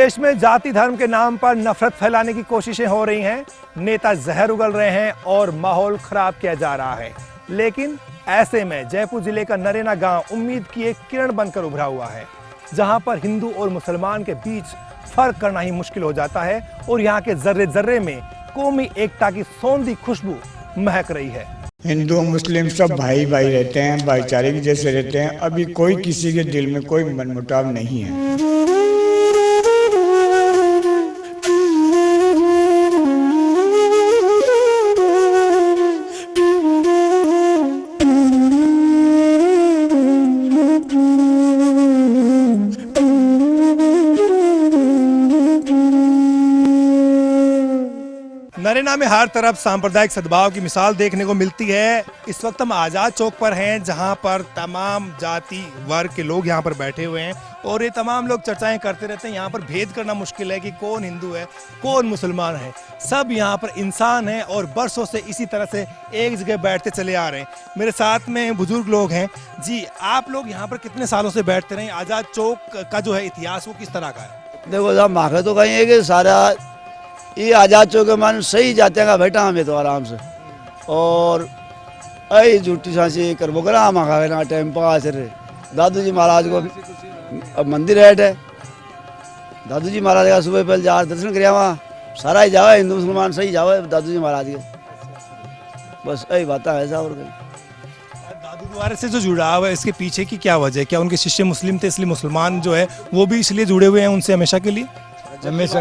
देश में जाति धर्म के नाम पर नफरत फैलाने की कोशिशें हो रही हैं, नेता जहर उगल रहे हैं और माहौल खराब किया जा रहा है। लेकिन ऐसे में जयपुर जिले का नरेना गांव उम्मीद की एक किरण बनकर उभरा हुआ है, जहां पर हिंदू और मुसलमान के बीच फर्क करना ही मुश्किल हो जाता है और यहाँ के जर्रे जर्रे में कौमी एकता की सौंधी खुशबू महक रही है। हिंदू मुस्लिम सब भाई भाई रहते हैं, भाईचारे के जैसे रहते हैं। अभी कोई किसी के दिल में कोई मनमुटाव नहीं है। नरेना में हर तरफ सांप्रदायिक सद्भाव की मिसाल देखने को मिलती है। इस वक्त हम आजाद चौक पर हैं, जहां पर तमाम जाति वर्ग के लोग यहां पर बैठे हुए हैं और ये तमाम लोग चर्चाएं करते रहते हैं। यहां पर भेद करना मुश्किल है कि कौन हिंदू है कौन मुसलमान है। सब यहां पर इंसान हैं और बरसों से इसी तरह से एक जगह बैठते चले आ रहे हैं। मेरे साथ में बुजुर्ग लोग हैं। जी, आप लोग यहाँ पर कितने सालों से बैठते रहे? आजाद चौक का जो है इतिहास वो किस तरह का है? देखो साहब, मांगे तो कहीं है कि सारा ये आजाद चौक के मान सही जाते का बैठा हमें तो आराम से और आई झूठी सांसी कर बोकरा मांगा ना टाइम पास रे। दादू जी महाराज को अब मंदिर है दादू जी महाराज का सुबह पहले जा दर्शन कर वहाँ सारा ही जावे, हिंदू मुसलमान सही जावे दादू जी महाराज के, बस यही बात है ऐसा। और दादू द्वारा से जो जुड़ाव है इसके पीछे की क्या वजह है? क्या उनके शिष्य मुस्लिम थे इसलिए मुसलमान जो है वो भी इसलिए जुड़े हुए हैं उनसे हमेशा के लिए? हमेशा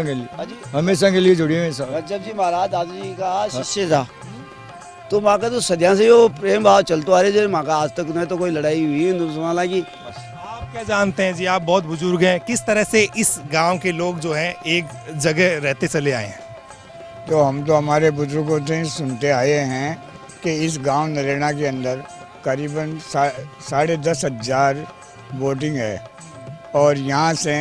के लिए जुड़े हुए हैं। रज्जब जी महाराज दादू जी का शिष्य था, तो माँ का तो सदियों से वो प्रेम भाव चलता आ रहे जो माँ का आज तक नहीं तो कोई लड़ाई हुई हिंदू मुसलमान की। आप क्या जानते हैं जी, आप बहुत बुजुर्ग हैं, किस तरह से इस गांव के लोग जो हैं एक जगह रहते चले आए हैं? तो हम तो हमारे बुजुर्गों से सुनते आए हैं कि इस गांव नरेना के अंदर करीबन 10,500 वोटिंग है और यहाँ से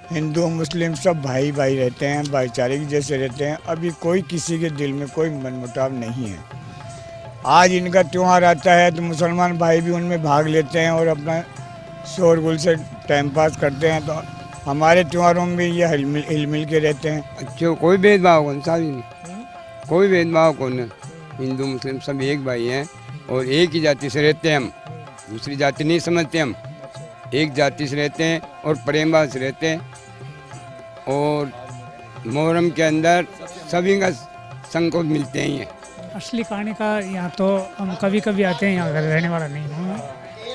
हिंदू मुस्लिम सब भाई भाई रहते हैं, भाईचारे के जैसे रहते हैं। अभी कोई किसी के दिल में कोई मनमुटाव नहीं है। आज इनका त्योहार आता है तो मुसलमान भाई भी उनमें भाग लेते हैं और अपना शोरगुल से टाइम पास करते हैं। तो हमारे त्योहारों में भी ये हिल मिल के रहते हैं। अच्छा, कोई भेदभाव कौन सा नहीं, कोई भेदभाव कौन है। हिंदू मुस्लिम सब एक भाई हैं और एक ही जाति से रहते हैं। हम दूसरी जाति नहीं समझते, हम एक जाति से रहते हैं और प्रेम भाव से रहते हैं। और मोहर्रम के अंदर सभी का संग को मिलते हैं। ये असली कहानी का यहाँ तो हम कभी कभी आते हैं, यहाँ घर रहने वाला नहीं हूँ,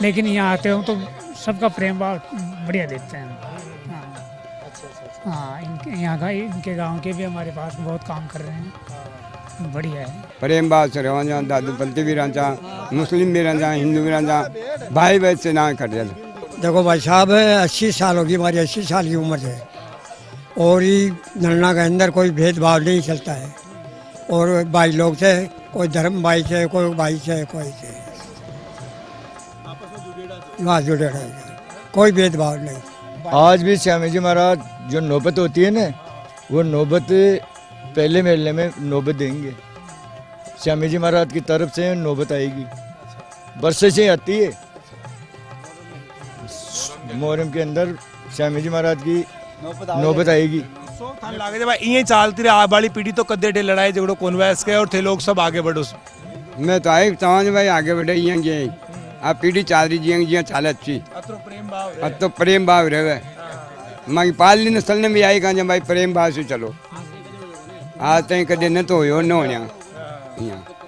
लेकिन यहाँ आते हो तो सबका प्रेम भाव बढ़िया देखते हैं। हाँ, यहाँ का इनके गांव के भी हमारे पास बहुत काम कर रहे हैं, बढ़िया है। प्रेम भाव से रहो, जहाँ दादू पंथी भी रहा, मुस्लिम भी रहा, हिंदू भी रहा, भाई भाई से ना कर दिया। देखो भाई साहब, 80 साल होगी हमारी, 80 साल की उम्र है और ये नरेना के अंदर कोई भेदभाव नहीं चलता है और भाई लोग से कोई धर्म भाई से कोई भाई से कोई से वहाँ जुड़े रहे, कोई भेदभाव नहीं। आज भी श्यामी जी महाराज जो नौबत होती है ना, वो नौबत पहले मेले में नौबत देंगे। श्यामी जी महाराज की तरफ से नौबत आएगी, बरसे से आती है। मोहर्रम के अंदर श्यामी जी महाराज की नौबत आएगी। लागे भाई ये चालती रहे आ वाली पीढ़ी तो कदे ढे लड़ाई झगड़ो कॉन्वेंस के और थे लोग सब आगे बढ़ो। मैं तो आई चाहूँ भाई आगे बढ़े ये आप पीढ़ी चाल रही जी जी चाल अच्छी अब तो प्रेम भाव रहे। मांगी पालनी नस्ल ने भी आई कहा भाई प्रेम भाव से चलो, आज तक कदे न तो हो न हो।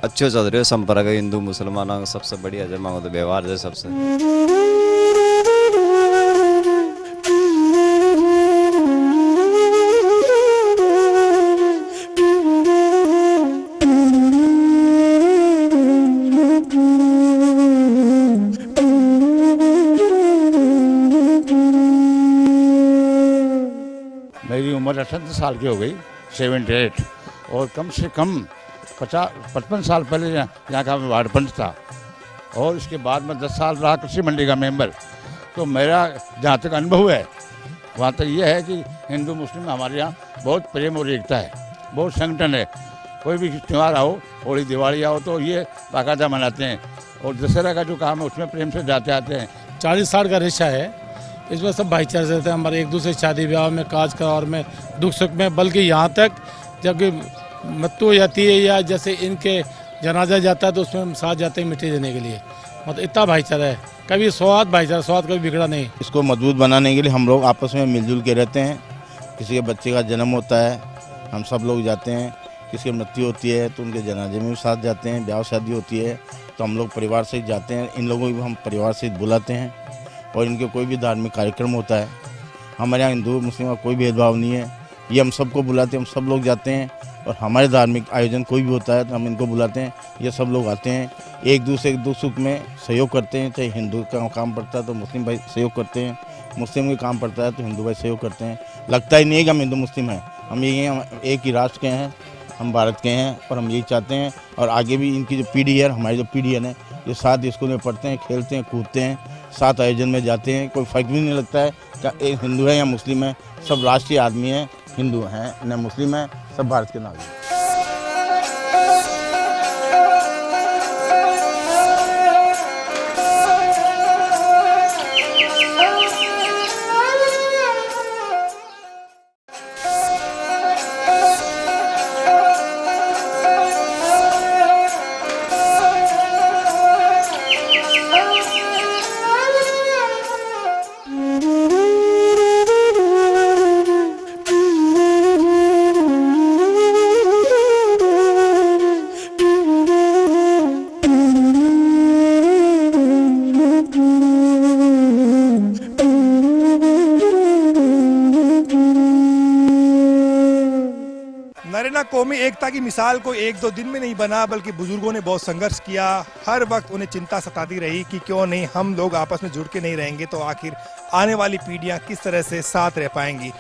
अच्छे चल रहे संपर्क हिंदू मुसलमानों का सबसे बढ़िया है, मांगो तो व्यवहार है सबसे। मेरी उम्र 78 साल की हो गई, 78, और कम से कम 55 साल पहले यहाँ का वार्ड पंच था और इसके बाद मैं 10 साल रहा कृषि मंडी का मेंबर। तो मेरा जहाँ तक अनुभव है वहाँ तक ये है कि हिंदू मुस्लिम हमारे यहाँ बहुत प्रेम और एकता है, बहुत संगठन है। कोई भी त्यौहार आओ, होली दिवाली आओ तो ये बाकायदा मनाते हैं और दशहरा का जो काम है उसमें प्रेम से जाते आते हैं। 40 साल का रिश्ता है इसमें सब भाईचारे से रहते हैं हमारे, एक दूसरे शादी ब्याह में, काज करार में, दुख सुख में, बल्कि यहाँ तक जब मृत्यु हो जाती है या जैसे इनके जनाजा जाता है तो उसमें हम साथ जाते हैं मिट्टी देने के लिए। मतलब इतना भाईचारा है, कभी स्वाद भाईचारा, स्वाद कभी बिगड़ा नहीं। इसको मजबूत बनाने के लिए हम लोग आपस में मिलजुल के रहते हैं। किसी के बच्चे का जन्म होता है हम सब लोग जाते हैं, किसी की मृत्यु होती है तो उनके जनाजे में भी साथ जाते हैं, ब्याह शादी होती है तो हम लोग परिवार सहित जाते हैं। इन लोगों को भी हम परिवार सहित बुलाते हैं और इनके कोई भी धार्मिक कार्यक्रम होता है, हमारे यहाँ हिंदू मुस्लिम का कोई भेदभाव नहीं है, ये हम सबको बुलाते हैं, हम सब लोग जाते हैं। और हमारे धार्मिक आयोजन कोई भी होता है तो हम इनको बुलाते हैं, ये सब लोग आते हैं, एक दूसरे के दुख सुख में सहयोग करते हैं। चाहे हिंदू का काम पड़ता है तो मुस्लिम भाई सहयोग करते हैं, मुस्लिम का काम पड़ता है तो हिंदू भाई सहयोग करते हैं। लगता ही नहीं है कि हम हिंदू मुस्लिम हैं, हम यही हैं, हम एक ही राष्ट्र के हैं, हम भारत के हैं और हम यही चाहते हैं। और आगे भी इनकी जो पीढ़ी है, हमारी जो पीढ़ी है, ये साथ स्कूल में पढ़ते हैं, खेलते हैं, कूदते हैं, साथ आयोजन में जाते हैं, कोई फर्क भी नहीं लगता है क्या एक हिंदू है या मुस्लिम है, सब राष्ट्रीय आदमी हैं, हिंदू हैं न मुस्लिम हैं, सब भारत के नागरिक। नरेना कौमी एकता की मिसाल कोई एक दो दिन में नहीं बना, बल्कि बुजुर्गों ने बहुत संघर्ष किया। हर वक्त उन्हें चिंता सताती रही कि क्यों नहीं हम लोग आपस में जुड़ के नहीं रहेंगे तो आखिर आने वाली पीढ़ियां किस तरह से साथ रह पाएंगी।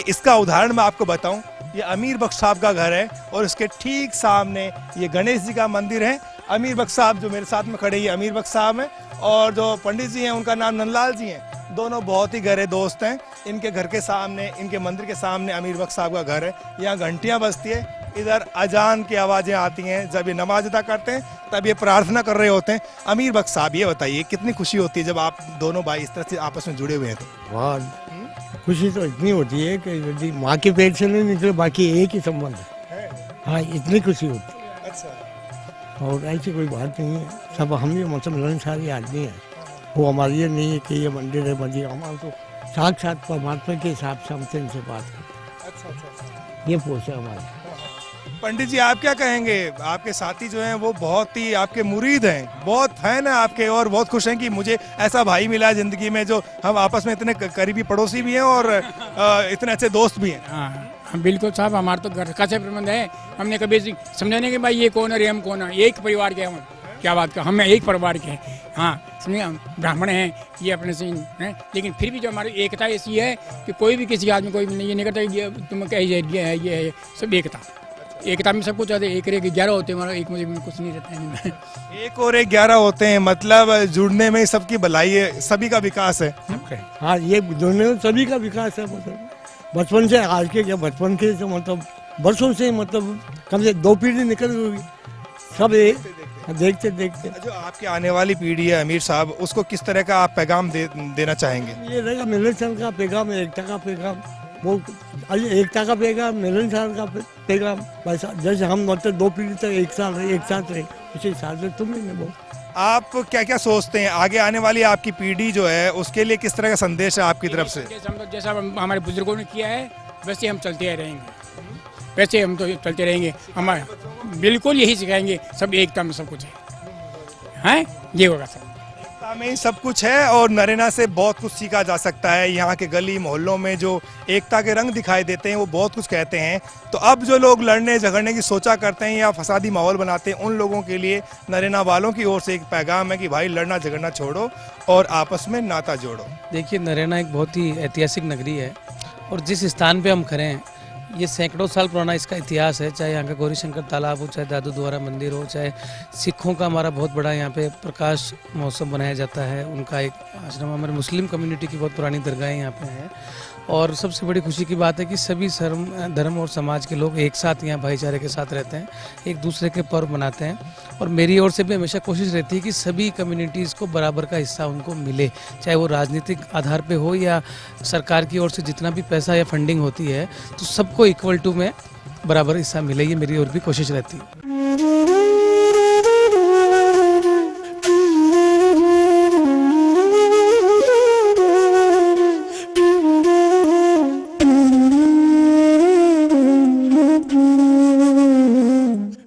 इसका उदाहरण मैं आपको बताऊं, ये अमीर बख्श साहब का घर है और उसके ठीक सामने ये गणेश जी का मंदिर है। अमीर बख्श साहब जो मेरे साथ में खड़े, ये अमीर बख्श साहब हैं और जो पंडित जी हैं उनका नाम नंदलाल जी हैं। दोनों बहुत ही गहरे दोस्त हैं। इनके घर के सामने, इनके मंदिर के सामने अमीर बख्श साहब का घर है। यहाँ घंटियाँ बजती है, इधर अजान की आवाज़ें आती हैं। जब ये नमाज अदा करते हैं तब ये प्रार्थना कर रहे होते हैं। अमीर बख्श साहब, ये बताइए कितनी खुशी होती है जब आप दोनों भाई इस तरह से आपस में जुड़े हुए हैं तो? वाह, खुशी तो इतनी होती है कि यदि माँ के पेट से नहीं निकले बाकी एक ही संबंध है। हाँ, इतनी खुशी होती है। अच्छा। और ऐसी कोई बात नहीं है, सब हम ये मतलब मिलनसारी आदमी है। वो हमारे ये नहीं है कि ये मंदिर है मंदिर, हमारा तो साक्षात परमात्मा के हिसाब से हमसे इनसे बात करते। अच्छा। ये पोष है हमारा। पंडित जी, आप क्या कहेंगे? आपके साथी जो हैं वो बहुत ही आपके मुरीद हैं, बहुत फैन है आपके और बहुत खुश हैं कि मुझे ऐसा भाई मिला है जिंदगी में जो हम आपस में इतने करीबी पड़ोसी भी हैं और इतने अच्छे दोस्त भी हैं। हाँ बिल्कुल साहब, हमारा तो घर का से प्रबंध है। हमने कभी समझाने के भाई ये कौन है, हम कौन है, एक परिवार के हैं। क्या बात का, हम एक परिवार के हैं। हाँ समझे, हम ब्राह्मण हैं, ये अपने से हैं, लेकिन फिर भी जो हमारी एकता ऐसी है कि कोई भी किसी आदमी कोई ये नहीं करता ये तुम क्या ये है, सब एकता में सब कुछ आते। एक 11 होते हैं, हमारा एक मुझे कुछ नहीं रहता है। एक और 11 होते हैं, मतलब जुड़ने में सबकी भलाई है, सभी का विकास है। हाँ, ये दोनों सभी का विकास है। मतलब बचपन से आज के, क्या बचपन के तो मतलब बरसों से, मतलब कम से 2 पीढ़ी निकल गई, सब देखते देखते। जो आपकी आने वाली पीढ़ी है अमीर साहब, उसको किस तरह का आप पैगाम देना चाहेंगे? ये रहेगा मिलनसार का पैगाम, एकता का पैगाम, वो एकता का पैगाम, मिलनसार का पैगाम। बस जैसे हम मतलब 2 पीढ़ी तक एक साथ रहे, उसी हिसाब से तुम भी वो। आप क्या क्या सोचते हैं आगे आने वाली आपकी पीढ़ी जो है उसके लिए किस तरह का संदेश है आपकी तरफ से? जैसा हमारे बुजुर्गों ने किया है वैसे हम चलते रहेंगे, वैसे हम तो चलते रहेंगे। हमारे बिल्कुल यही सिखाएंगे, सब एकता में सब कुछ है, ये होगा सब एकता में ही सब कुछ है। और नरेना से बहुत कुछ सीखा जा सकता है। यहाँ के गली मोहल्लों में जो एकता के रंग दिखाई देते हैं वो बहुत कुछ कहते हैं। तो अब जो लोग लड़ने झगड़ने की सोचा करते हैं या फसादी माहौल बनाते हैं, उन लोगों के लिए नरेना वालों की ओर से एक पैगाम है कि भाई लड़ना झगड़ना छोड़ो और आपस में नाता जोड़ो। देखिए, नरेना एक बहुत ही ऐतिहासिक नगरी है और जिस स्थान पे हम खड़े हैं ये सैकड़ों साल पुराना इसका इतिहास है। चाहे यहाँ का गौरी शंकर तालाब हो, चाहे दादू द्वारा मंदिर हो, चाहे सिखों का हमारा बहुत बड़ा यहाँ पे प्रकाश महोत्सव बनाया जाता है, उनका एक आश्रम, हमारे मुस्लिम कम्युनिटी की बहुत पुरानी दरगाहें यहाँ पे हैं। और सबसे बड़ी खुशी की बात है कि सभी धर्म और समाज के लोग एक साथ यहाँ भाईचारे के साथ रहते हैं, एक दूसरे के पर्व मनाते हैं। और मेरी ओर से भी हमेशा कोशिश रहती है कि सभी कम्युनिटीज़ को बराबर का हिस्सा उनको मिले, चाहे वो राजनीतिक आधार पे हो या सरकार की ओर से जितना भी पैसा या फंडिंग होती है तो सबको इक्वल टू में बराबर हिस्सा मिले, ये मेरी ओर भी कोशिश रहती है।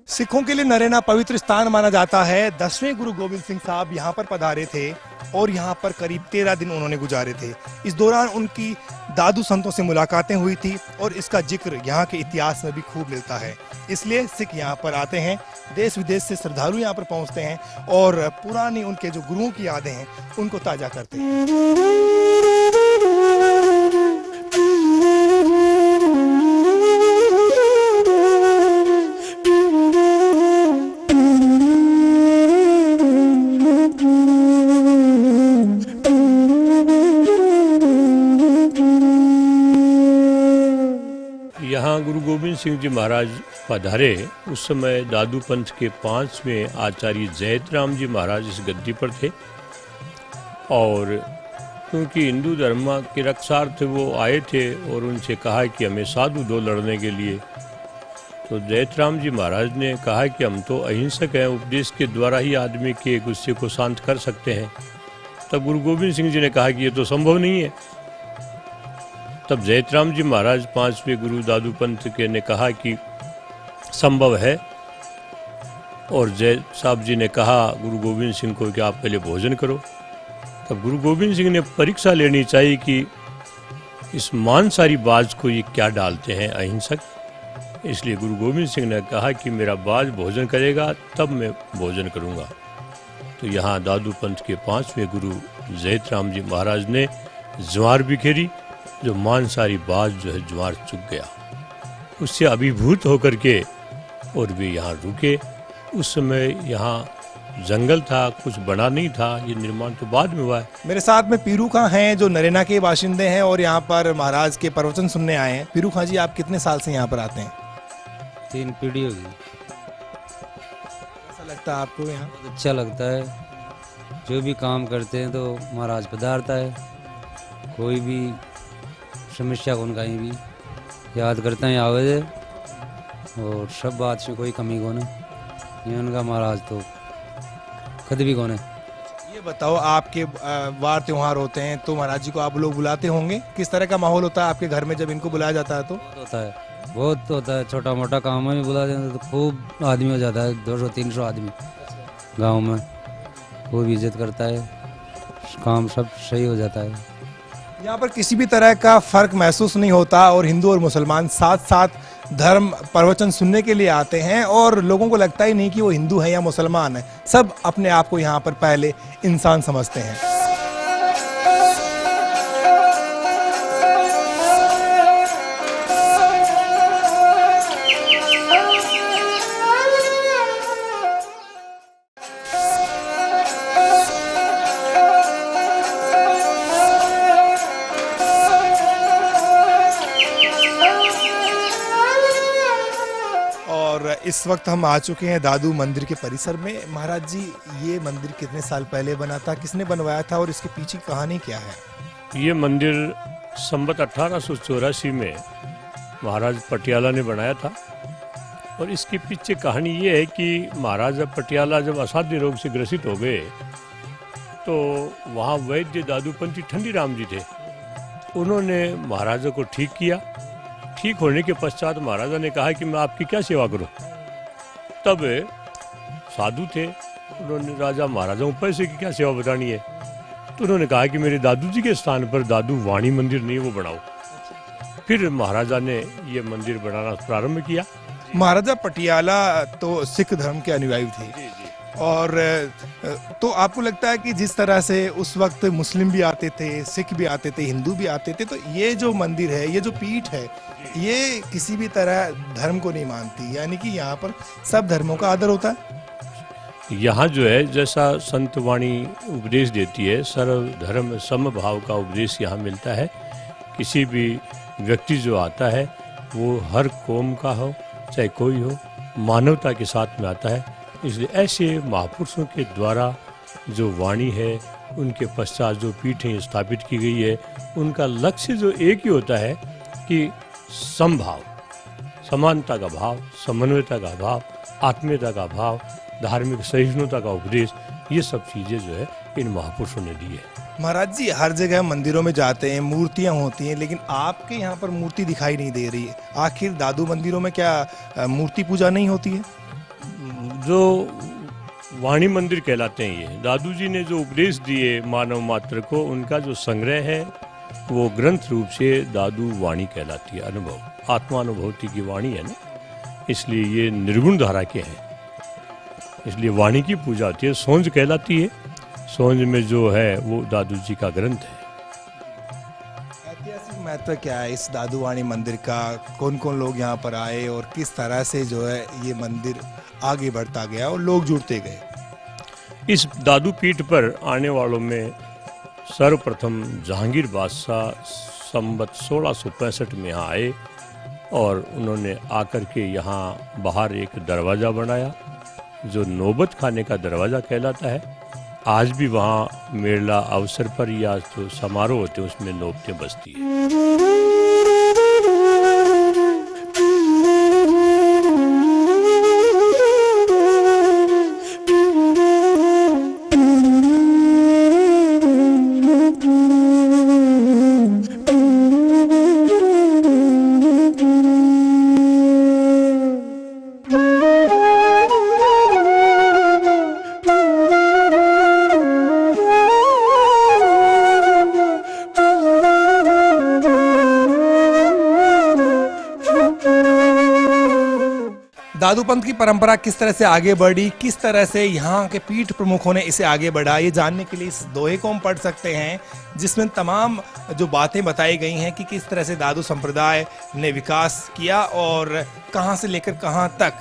सिखों के लिए नरेना पवित्र स्थान माना जाता है। 10वें गुरु गोविंद सिंह साहब यहाँ पर पधारे थे और यहाँ पर करीब 13 दिन उन्होंने गुजारे थे। इस दौरान उनकी दादू संतों से मुलाकातें हुई थी और इसका जिक्र यहाँ के इतिहास में भी खूब मिलता है। इसलिए सिख यहाँ पर आते हैं, देश विदेश से श्रद्धालु यहाँ पर पहुँचते हैं और पुरानी उनके जो गुरुओं की यादें हैं उनको ताज़ा करते हैं। यहाँ गुरु गोविंद सिंह जी महाराज पधारे उस समय दादू पंथ के 5वें आचार्य जयतराम जी महाराज इस गद्दी पर थे और क्योंकि हिंदू धर्म के रक्षार्थ वो आए थे और उनसे कहा कि हमें साधु दो लड़ने के लिए। तो जयतराम जी महाराज ने कहा कि हम तो अहिंसक हैं, उपदेश के द्वारा ही आदमी के गुस्से को शांत कर सकते हैं। तब गुरु गोविंद सिंह जी ने कहा कि ये तो संभव नहीं है। तब जयतराम जी महाराज 5वें गुरु दादू पंथ के ने कहा कि संभव है और जय साहब जी ने कहा गुरु गोविंद सिंह को कि आप पहले भोजन करो। तब गुरु गोविंद सिंह ने परीक्षा लेनी चाहिए कि इस मांसाहारी बाज को ये क्या डालते हैं अहिंसक। इसलिए गुरु गोविंद सिंह ने कहा कि मेरा बाज भोजन करेगा तब मैं भोजन करूंगा। तो यहाँ दादू पंथ के 5वें गुरु जयतराम जी महाराज ने ज्वार बिखेरी, जो मांसाहारी बाज जो है ज्वार चुक गया, उससे अभिभूत होकर के और वे यहाँ रुके। उस समय यहाँ जंगल था, कुछ बना नहीं था, ये निर्माण तो बाद में हुआ है। मेरे साथ में पीरू खां हैं जो नरेना के बाशिंदे हैं और यहाँ पर महाराज के प्रवचन सुनने आए हैं। पीरू खां जी, आप कितने साल से यहाँ पर आते हैं? 3 पीढ़ी होगी। कैसा लगता है आपको यहाँ? अच्छा लगता है, जो भी काम करते हैं तो महाराज पधारता है, कोई भी समस्या को कहीं भी याद करते हैं आवे और सब बात से कोई कमी को नहीं, ये उनका महाराज तो कभी भी कौन है। ये बताओ, आपके वार त्योहार होते हैं तो महाराज जी को आप लोग बुलाते होंगे, किस तरह का माहौल होता है आपके घर में जब इनको बुलाया जाता है? तो बहुत होता है, छोटा मोटा काम में भी बुला देते तो खूब आदमी हो जाता है, 200-300 आदमी गांव में, खूब इज्जत करता है, काम सब सही हो जाता है। यहाँ पर किसी भी तरह का फर्क महसूस नहीं होता और हिंदू और मुसलमान साथ साथ धर्म प्रवचन सुनने के लिए आते हैं और लोगों को लगता ही नहीं कि वो हिंदू है या मुसलमान है, सब अपने आप को यहाँ पर पहले इंसान समझते हैं। इस वक्त हम आ चुके हैं दादू मंदिर के परिसर में। महाराज जी, ये मंदिर कितने साल पहले बना था, किसने बनवाया था और इसके पीछे कहानी क्या है? ये मंदिर संवत 1884 में महाराज पटियाला ने बनाया था और इसके पीछे कहानी ये है कि महाराजा पटियाला जब असाध्य रोग से ग्रसित हो गए तो वहाँ वैद्य दादूपंथी ठंडीराम जी थे, उन्होंने महाराजा को ठीक किया। ठीक होने के पश्चात महाराजा ने कहा कि मैं आपकी क्या सेवा करूं। तब साधु थे, उन्होंने राजा महाराजा को पैसे की क्या सेवा बतानी है, तो उन्होंने कहा कि मेरे दादू जी के स्थान पर दादू वाणी मंदिर नहीं वो बनाओ। फिर महाराजा ने ये मंदिर बनाना प्रारंभ किया। महाराजा पटियाला तो सिख धर्म के अनुयायी थे और तो आपको लगता है कि जिस तरह से उस वक्त मुस्लिम भी आते थे, सिख भी आते थे, हिंदू भी आते थे, तो ये जो मंदिर है, ये जो पीठ है, ये किसी भी तरह धर्म को नहीं मानती, यानी कि यहाँ पर सब धर्मों का आदर होता है। यहाँ जो है जैसा संत वाणी उपदेश देती है, सर्व धर्म समभाव का उपदेश यहाँ मिलता है किसी भी व्यक्ति जो आता है वो हर कौम का हो, चाहे कोई हो, मानवता के साथ में आता है। इसलिए ऐसे महापुरुषों के द्वारा जो वाणी है, उनके पश्चात जो पीठें स्थापित की गई है, उनका लक्ष्य जो एक ही होता है कि समभाव, समानता का भाव, समन्वयता का भाव, आत्मीयता का भाव, धार्मिक सहिष्णुता का उपदेश, ये सब चीज़ें जो है इन महापुरुषों ने दी है। महाराज जी, हर जगह मंदिरों में जाते हैं, मूर्तियां होती हैं, लेकिन आपके यहाँ पर मूर्ति दिखाई नहीं दे रही है। आखिर दादू मंदिरों में क्या मूर्ति पूजा नहीं होती है? जो वाणी मंदिर कहलाते हैं, ये दादू जी ने जो उपदेश दिए मानव मात्र को, उनका जो संग्रह है वो ग्रंथ रूप से दादू वाणी कहलाती है। अनुभव, आत्मानुभूति की वाणी है ना, इसलिए ये निर्गुण धारा के हैं, इसलिए वाणी की पूजा होती है। सोंज कहलाती है, सोंज में जो है वो दादू जी का ग्रंथ है। ऐतिहासिक महत्व क्या है इस दादू वाणी मंदिर का? कौन कौन लोग यहाँ पर आए और किस तरह से जो है ये मंदिर आगे बढ़ता गया और लोग जुड़ते गए? इस दादू पीठ पर आने वालों में सर्वप्रथम जहांगीर बादशाह संवत 1665 में यहाँ आए और उन्होंने आकर के यहाँ बाहर एक दरवाज़ा बनाया जो नौबत खाने का दरवाज़ा कहलाता है। आज भी वहाँ मेला अवसर पर या जो समारोह होते हैं उसमें नौबतें बजती है। दादू पंथ की परंपरा किस तरह से आगे बढ़ी, किस तरह से यहाँ के पीठ प्रमुखों ने इसे आगे बढ़ा, ये जानने के लिए इस दोहे को हम पढ़ सकते हैं, जिसमें तमाम जो बातें बताई गई हैं कि किस तरह से दादू संप्रदाय ने विकास किया और कहाँ से लेकर कहाँ तक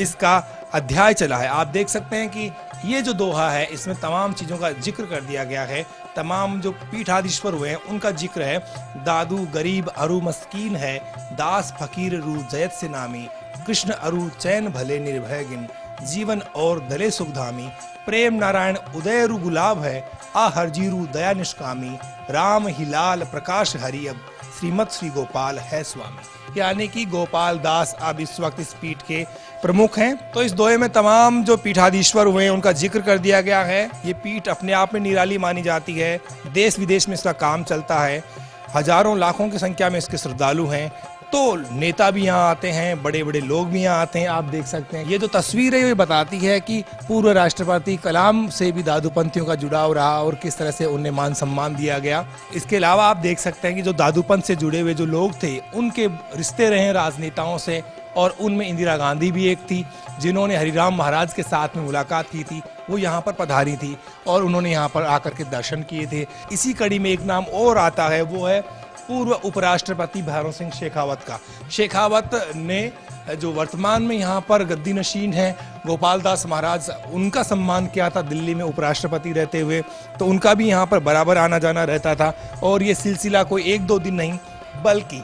इसका अध्याय चला है। आप देख सकते हैं कि ये जो दोहा है इसमें तमाम चीज़ों का जिक्र कर दिया गया है। तमाम जो पीठाधीश्वर हुए हैं उनका जिक्र है। दादू गरीब अरु मस्कीन है, दास फकीर रू जयत से नामी, कृष्ण अरु चैन भले निर्भय गिन, जीवन और दले सुखधामी, प्रेम नारायण उदय रु गुलाब है, आ हरजीरु दया निष्कामी, राम हिलाल प्रकाश हरि अब, श्रीमत श्री गोपाल है स्वामी। यानी कि गोपाल दास अब इस वक्त इस पीठ के प्रमुख हैं। तो इस दोहे में तमाम जो पीठाधीश्वर हुए हैं उनका जिक्र कर दिया गया है। ये पीठ अपने आप में निराली मानी जाती है, देश विदेश में इसका काम चलता है, हजारों लाखों की संख्या में इसके श्रद्धालु हैं। तो नेता भी यहाँ आते हैं, बड़े बड़े लोग भी यहाँ आते हैं। आप देख सकते हैं ये जो तस्वीर है ये बताती है कि पूर्व राष्ट्रपति कलाम से भी दादू पंथियों का जुड़ाव रहा और किस तरह से उन्हें मान सम्मान दिया गया। इसके अलावा आप देख सकते हैं कि जो दादू पंथ से जुड़े हुए जो लोग थे उनके रिश्ते रहे राजनेताओं से, और उनमें इंदिरा गांधी भी एक थी जिन्होंने हरिराम महाराज के साथ में मुलाकात की थी। वो यहाँ पर पधारी थी और उन्होंने यहाँ पर आकर के दर्शन किए थे। इसी कड़ी में एक नाम और आता है, वो है पूर्व उपराष्ट्रपति भैरों सिंह शेखावत का। शेखावत ने जो वर्तमान में यहाँ पर गद्दी नशीन है गोपाल दास महाराज, उनका सम्मान किया था दिल्ली में उपराष्ट्रपति रहते हुए। तो उनका भी यहाँ पर बराबर आना जाना रहता था और ये सिलसिला कोई एक दो दिन नहीं बल्कि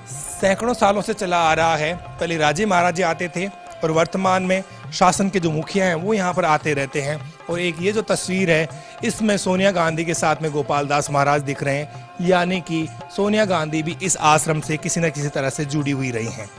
सैकड़ों सालों से चला आ रहा है। पहले राजे महाराजे आते थे और वर्तमान में शासन के जो मुखिया हैं वो यहाँ पर आते रहते हैं। और एक ये जो तस्वीर है इसमें सोनिया गांधी के साथ में गोपाल दास महाराज दिख रहे हैं, यानी कि सोनिया गांधी भी इस आश्रम से किसी न किसी तरह से जुड़ी हुई रही हैं।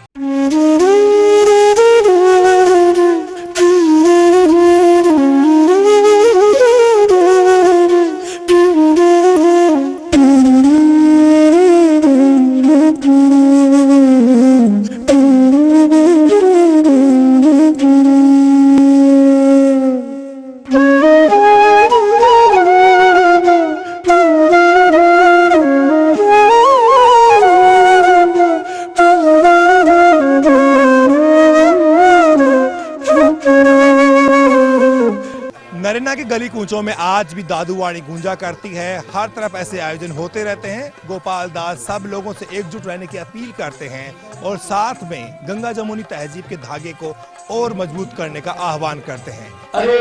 नरेना के गली कूचों में आज भी दादू वाणी गूंजा करती है। हर तरफ ऐसे आयोजन होते रहते हैं। गोपाल दास सब लोगों से एकजुट रहने की अपील करते हैं और साथ में गंगा जमुनी तहजीब के धागे को और मजबूत करने का आह्वान करते हैं। अरे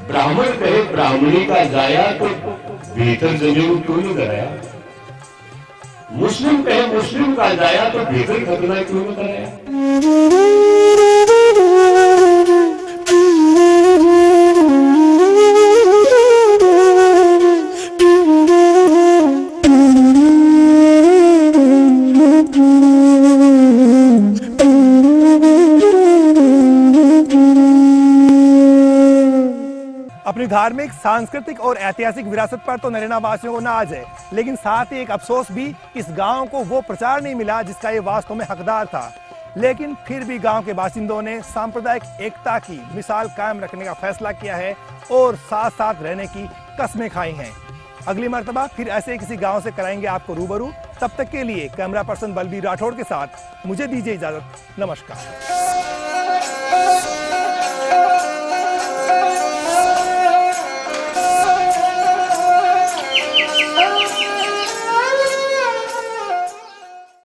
ब्राह्मण कहे ब्राह्मणी का जाया तो भीतर जमीन क्यों नहीं कराया? मुस्लिम कहे मुस्लिम का जाया तो बेहतर खतरनाक क्यों बता रहे हैं? अपनी धार्मिक, सांस्कृतिक और ऐतिहासिक विरासत पर तो नरेला वासियों को नाज है, लेकिन साथ ही एक अफसोस भी, इस गांव को वो प्रचार नहीं मिला जिसका ये वास्तव में हकदार था। लेकिन फिर भी गांव के बासिंदों ने सांप्रदायिक एकता की मिसाल कायम रखने का फैसला किया है और साथ साथ रहने की कस्में खाई हैं। अगली मर्तबा फिर ऐसे किसी गांव से कराएंगे आपको रूबरू। तब तक के लिए कैमरा पर्सन बलबीर राठौड़ के साथ मुझे दीजिए इजाजत। नमस्कार।